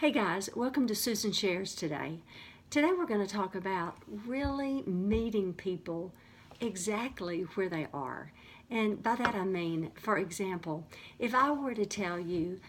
Hey guys, welcome to Susan Shares today. Today we're going to talk about really meeting people exactly where they are. And by that I mean, for example, if I were to tell you,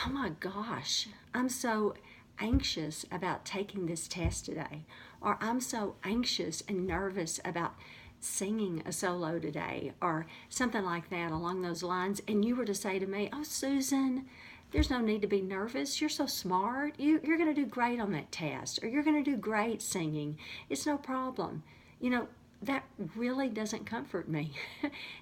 oh my gosh, I'm so anxious about taking this test today, or I'm so anxious and nervous about singing a solo today, or something like that along those lines, and you were to say to me, oh Susan, there's no need to be nervous. You're so smart. You're going to do great on that test, or you're going to do great singing. It's no problem. You know, that really doesn't comfort me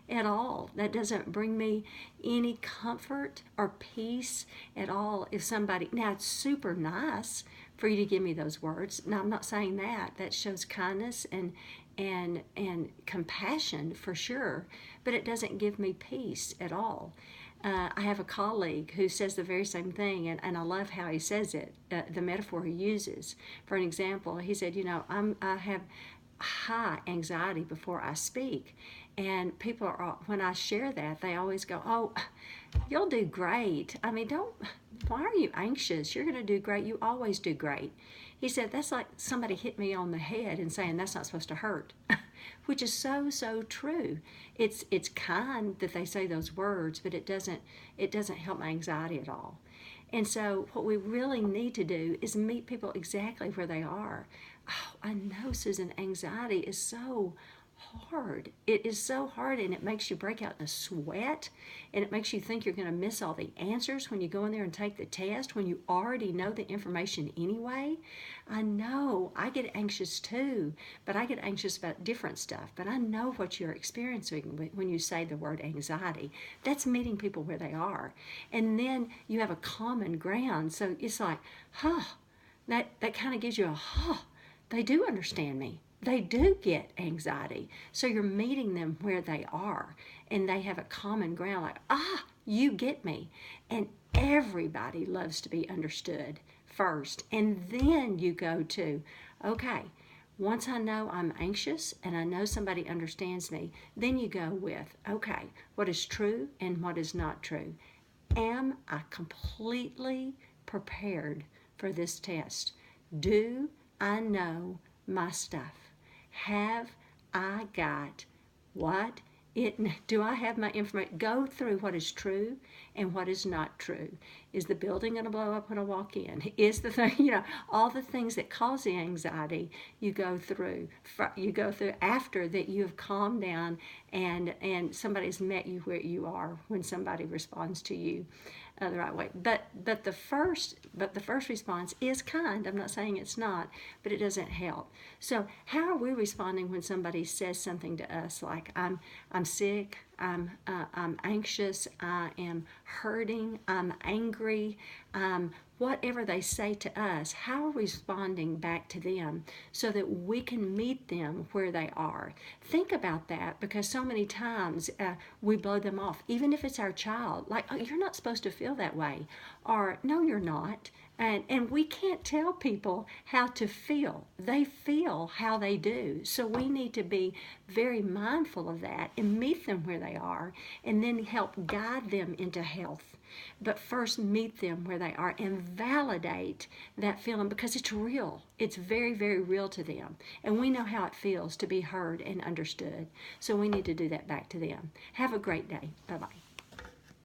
at all. That doesn't bring me any comfort or peace at all. If somebody, now it's super nice for you to give me those words. Now I'm not saying that. That shows kindness and compassion for sure, but it doesn't give me peace at all. I have a colleague who says the very same thing, and I love how he says it, the metaphor he uses. For an example, he said, I have high anxiety before I speak. And people are, when I share that, they always go, oh, you'll do great. I mean, why are you anxious? You're going to do great. You always do great. He said, that's like somebody hit me on the head and saying that's not supposed to hurt, which is so, so true. It's kind that they say those words, but it doesn't help my anxiety at all. And so what we really need to do is meet people exactly where they are. Oh, I know, Susan, anxiety is so hard. It is so hard, and it makes you break out in a sweat, and it makes you think you're going to miss all the answers when you go in there and take the test, when you already know the information anyway. I know, I get anxious too, but I get anxious about different stuff. But I know what you're experiencing when you say the word anxiety. That's meeting people where they are. And then you have a common ground, so it's like, that kind of gives you a, they do understand me. They do get anxiety. So you're meeting them where they are, and they have a common ground, like, you get me. And everybody loves to be understood first. And then you go to, okay, once I know I'm anxious and I know somebody understands me, then you go with, okay, what is true and what is not true? Am I completely prepared for this test? Do I know my stuff? Have I got what it, do I have my information? Go through what is true and what is not true. Is the building going to blow up when I walk in? Is the thing, all the things that cause the anxiety, you go through. You go through after that you have calmed down and somebody's met you where you are when somebody responds to you the right way. But the first response is kind. I'm not saying it's not, but it doesn't help. So how are we responding when somebody says something to us like, I'm sick, I'm anxious, I am hurting, I'm angry, whatever they say to us, how are we responding back to them so that we can meet them where they are? Think about that, because so many times we blow them off, even if it's our child, like, oh, you're not supposed to feel that way, or no, you're not. And we can't tell people how to feel. They feel how they do. So we need to be very mindful of that and meet them where they are, and then help guide them into health. But first meet them where they are and validate that feeling, because it's real. It's very, very real to them. And we know how it feels to be heard and understood. So we need to do that back to them. Have a great day. Bye-bye.